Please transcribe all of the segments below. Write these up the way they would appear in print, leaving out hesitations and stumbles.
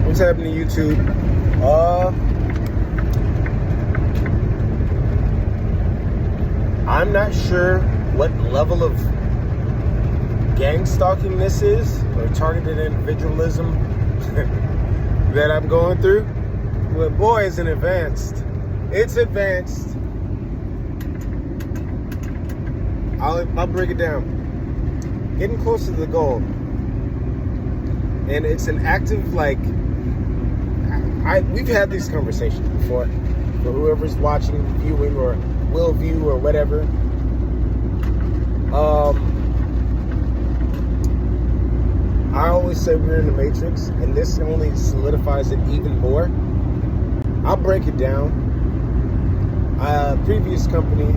What's happening, YouTube? I'm not sure what level of gang stalking this is, or targeted individualism that I'm going through. But boy, is it advanced. It's advanced. I'll break it down. Getting closer to the goal. And it's an active, we've had these conversations before. For whoever's watching, viewing, or will view, or whatever. I always say we're in the Matrix, and this only solidifies it even more. I'll break it down. Previous company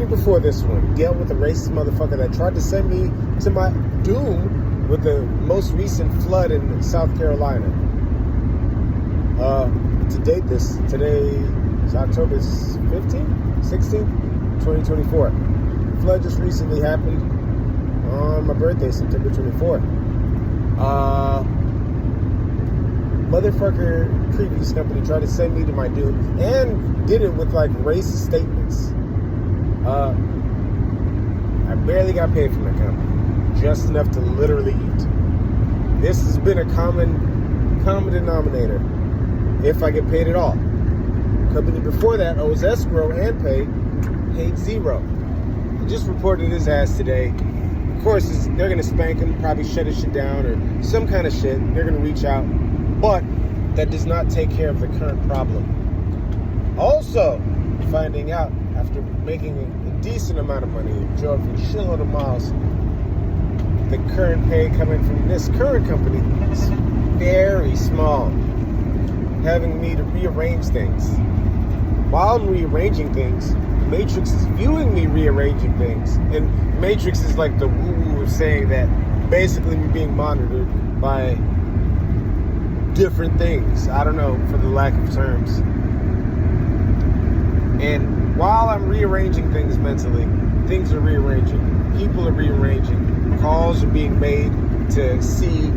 before this one, dealt with a racist motherfucker that tried to send me to my doom with the most recent flood in South Carolina. To date this, today is October 15th, 16th, 2024. Flood just recently happened on my birthday, September 24th. Motherfucker, previous company tried to send me to my doom and did it with racist statements. I barely got paid from the company, just enough to literally eat. This has been a common denominator. If I get paid at all. Company before that owes escrow and paid zero. I just reported his ass today. Of course, they're going to spank him, probably shut his shit down or some kind of shit. They're going to reach out. But that does not take care of the current problem. Also, finding out after making a decent amount of money, drove a shitload of miles, the current pay coming from this current company is very small. Having me to rearrange things. While I'm rearranging things, Matrix is viewing me rearranging things. And Matrix is like the woo-woo of saying that basically we're being monitored by different things. I don't know, for the lack of terms. And while I'm rearranging things mentally, things are rearranging. People are rearranging. Calls are being made to see,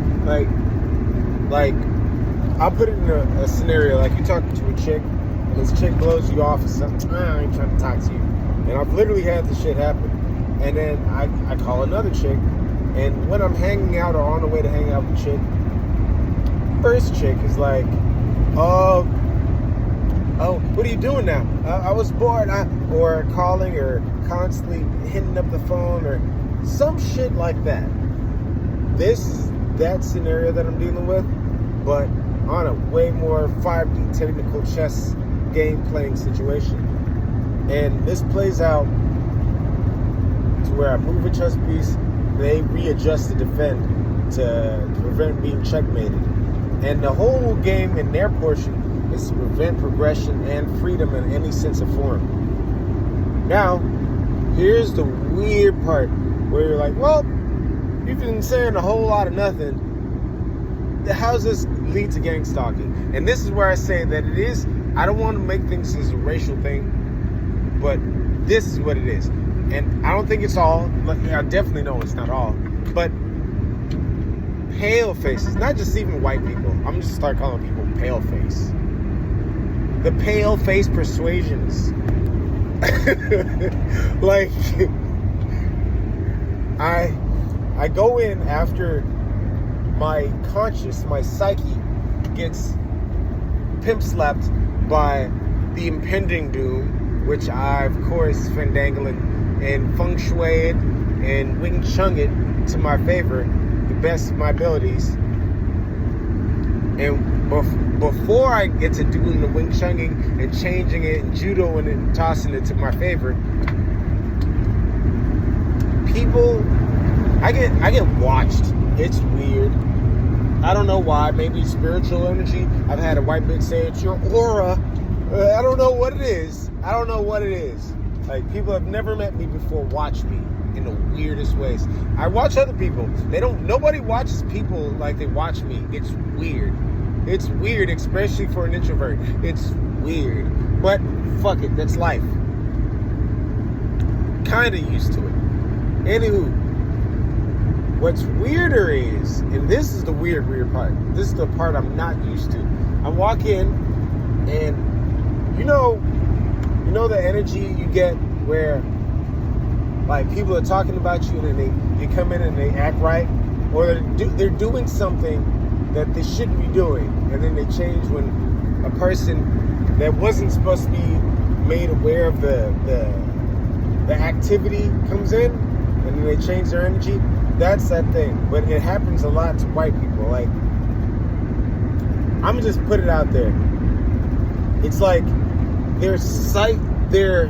I'll put it in a scenario, you're talking to a chick, and this chick blows you off or something. I ain't trying to talk to you. And I've literally had this shit happen. And then I call another chick, and when I'm hanging out or on the way to hang out with a chick, first chick is like, oh, what are you doing now? I was bored. Or calling, or constantly hitting up the phone, or some shit like that. This is that scenario that I'm dealing with, but on a way more 5D technical chess game playing situation. And this plays out to where I move a chess piece, they readjust to defend to prevent being checkmated. And the whole game in their portion is to prevent progression and freedom in any sense of form. Now, here's the weird part where you're like, well, you've been saying a whole lot of nothing. How does this lead to gang stalking? And this is where I say that it is, I don't want to make things as a racial thing, but this is what it is. And I don't think it's all, I definitely know it's not all, but pale faces, not just even white people. I'm just start calling people pale face. The pale face persuasions. I go in after my conscious, my psyche gets pimp slapped by the impending doom, which I, of course, fandangling and feng shui it and Wing Chun it to my favor, the best of my abilities. And before I get to doing the Wing Chunning and changing it and judoing it and tossing it to my favor, people, I get watched. It's weird. I don't know why. Maybe spiritual energy. I've had a white bitch say it's your aura. I don't know what it is. People have never met me before watch me in the weirdest ways. I watch other people. Nobody watches people like they watch me. It's weird. It's weird, especially for an introvert. It's weird. But fuck it, that's life. Kinda used to it. Anywho, What's weirder is, and this is the weird part. This is the part I'm not used to. I walk in, and you know the energy you get where, like, people are talking about you, and then you come in and they act right, or they're doing something that they shouldn't be doing, and then they change when a person that wasn't supposed to be made aware of the activity comes in, and then they change their energy. That's that thing. But it happens a lot to white people. Like, I'm just put it out there. It's like they're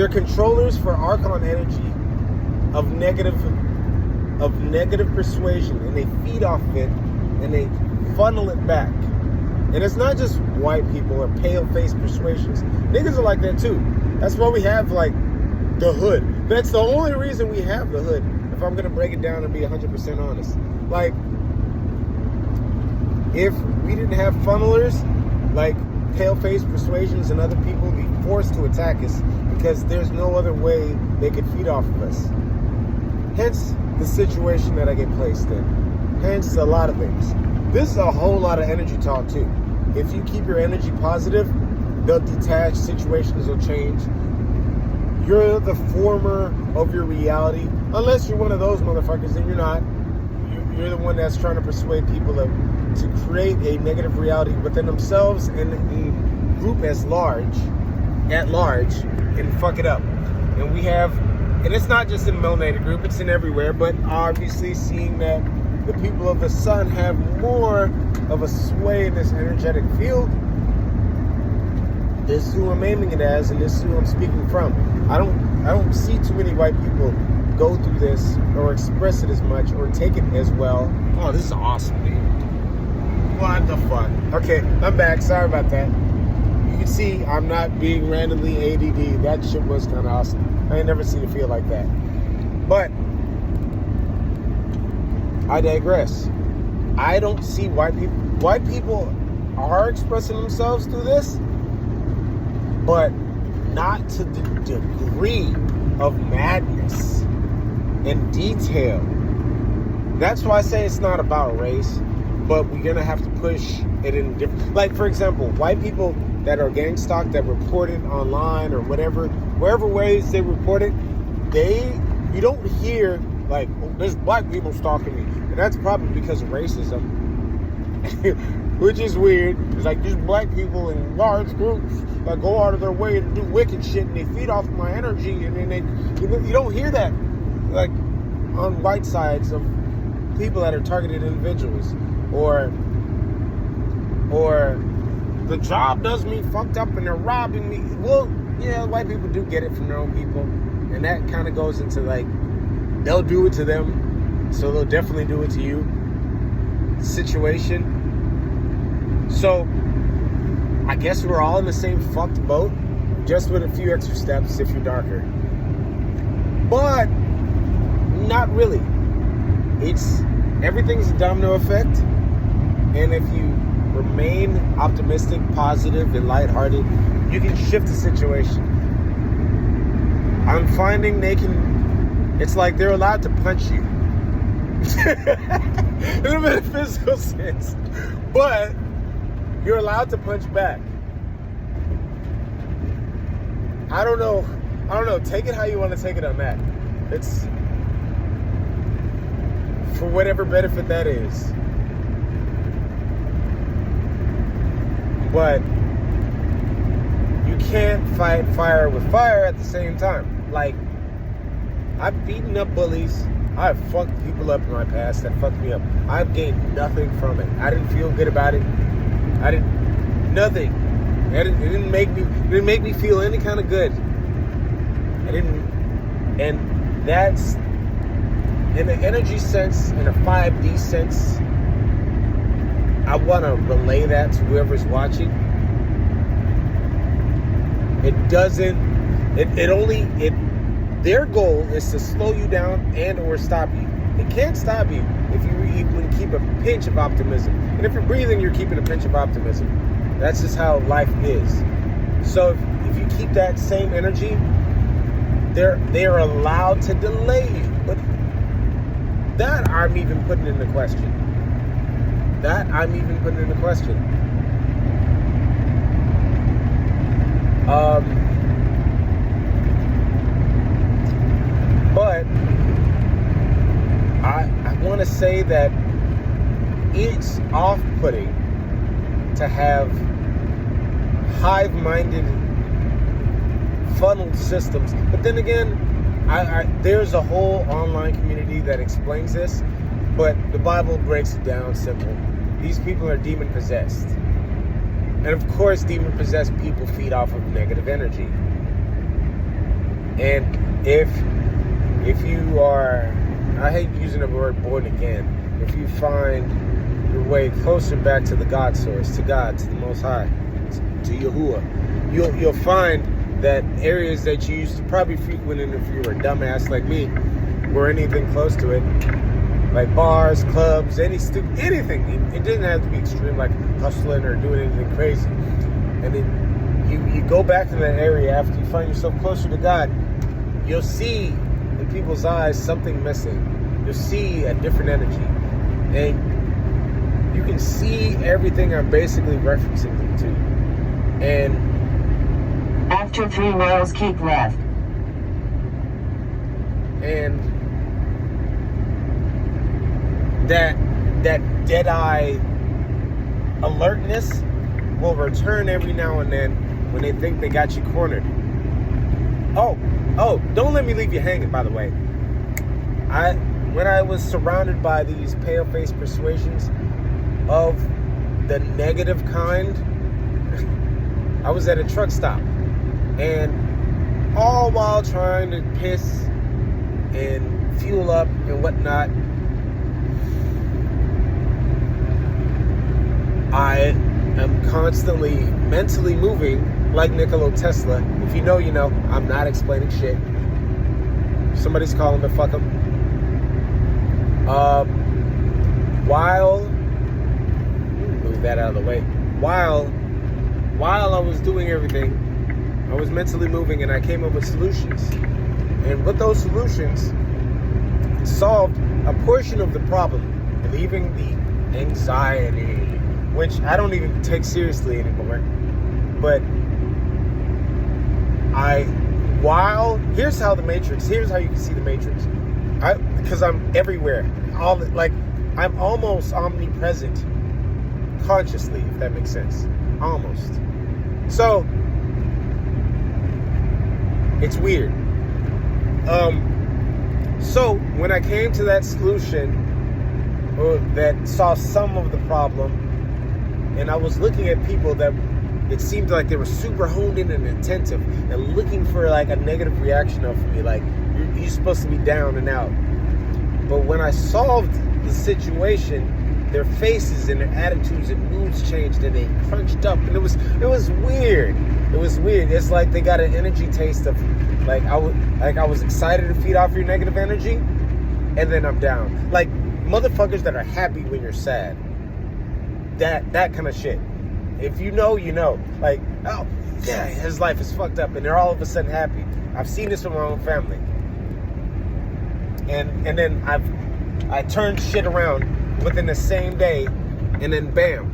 controllers for Archon energy of negative persuasion, and they feed off of it and they funnel it back. And it's not just white people or pale-faced persuasions. Niggas are like that too. That's why we have, like, the hood. That's the only reason we have the hood, if I'm gonna break it down and be 100% honest. Like, if we didn't have funnelers, like pale-faced persuasions, and other people would be forced to attack us because there's no other way they could feed off of us. Hence the situation that I get placed in. Hence a lot of things. This is a whole lot of energy talk too. If you keep your energy positive, they'll detach, situations will change. You're the former of your reality. Unless you're one of those motherfuckers, then you're not. You're the one that's trying to persuade people to create a negative reality within themselves and the group at large, and fuck it up. And we have, and it's not just in the melanated group, it's in everywhere, but obviously seeing that the people of the sun have more of a sway in this energetic field, this is who I'm aiming it as, and this is who I'm speaking from. I don't see too many white people go through this or express it as much or take it as well. Oh, this is awesome, dude. What the fuck? Okay, I'm back. Sorry about that. You can see I'm not being randomly ADD. That shit was kind of awesome. I ain't never seen it feel like that. But I digress. I don't see white people. White people are expressing themselves through this, but not to the degree of madness and detail. That's why I say it's not about race, but we're gonna have to push it in different. Like, for example, white people that are gang stalked, that report it online or wherever ways they report it, you don't hear like, oh, there's black people stalking me, and that's probably because of racism, which is weird. It's like there's black people in large groups that go out of their way to do wicked shit, and they feed off my energy, and then you don't hear that like on white sides of people that are targeted individuals, or the job does me fucked up and they're robbing me. Well, yeah, white people do get it from their own people, and that kind of goes into like, they'll do it to them, so they'll definitely do it to you situation. So I guess we're all in the same fucked boat, just with a few extra steps if you're darker. But not really. Everything's a domino effect, and if you remain optimistic, positive, and lighthearted, you can shift the situation. I'm finding it's like they're allowed to punch you. In a metaphysical sense. But you're allowed to punch back. I don't know. Take it how you want to take it on that. It's for whatever benefit that is. But you can't fight fire with fire at the same time. Like, I've beaten up bullies. I've fucked people up in my past that fucked me up. I've gained nothing from it. I didn't feel good about it. Nothing. It didn't make me feel any kind of good. And that's in the energy sense, in a 5D sense. I want to relay that to whoever's watching. Their goal is to slow you down and or stop you. It can't stop you if you even keep a pinch of optimism. And if you're breathing, you're keeping a pinch of optimism. That's just how life is. So if you keep that same energy, they are allowed to delay you. But That I'm even putting into question. But I want to say that it's off-putting to have hive-minded funneled systems. But then again, there's a whole online community that explains this, but the Bible breaks it down simple. These people are demon-possessed. And of course, demon-possessed people feed off of negative energy. And if you are, I hate using the word born again, if you find your way closer back to the God source, to God, to the Most High, to Yahuwah, you'll find that areas that you used to probably frequent, and if you were a dumbass like me, or anything close to it, like bars, clubs, anything. It didn't have to be extreme, like hustling or doing anything crazy. And then you go back to that area after you find yourself closer to God, you'll see in people's eyes something missing. You'll see a different energy. And you can see everything I'm basically referencing them to. And after 3 miles, keep left. And that dead-eye alertness will return every now and then when they think they got you cornered. Oh, don't let me leave you hanging, by the way. When I was surrounded by these pale-faced persuasions of the negative kind, I was at a truck stop. And all while trying to piss and fuel up and whatnot, I am constantly mentally moving like Nikola Tesla. If you know, you know. I'm not explaining shit. Somebody's calling me, fuck them. Move that out of the way. While I was doing everything, I was mentally moving, and I came up with solutions. And with those solutions, solved a portion of the problem, relieving the anxiety, which I don't even take seriously anymore. But here's how you can see the Matrix. Because I'm everywhere. I'm almost omnipresent consciously, if that makes sense. Almost. So, it's weird. So when I came to that solution, or that solved some of the problem, and I was looking at people that it seemed like they were super honed in and attentive and looking for like a negative reaction of me, like you're supposed to be down and out. But when I solved the situation, their faces and their attitudes and moods changed, and they crunched up, and it was weird. It was weird. It's like they got an energy taste of I was excited to feed off your negative energy, and then I'm down. Like motherfuckers that are happy when you're sad. That kind of shit. If you know, you know. Like, oh yeah, his life is fucked up, and they're all of a sudden happy. I've seen this from my own family. And then I turned shit around within the same day, and then bam.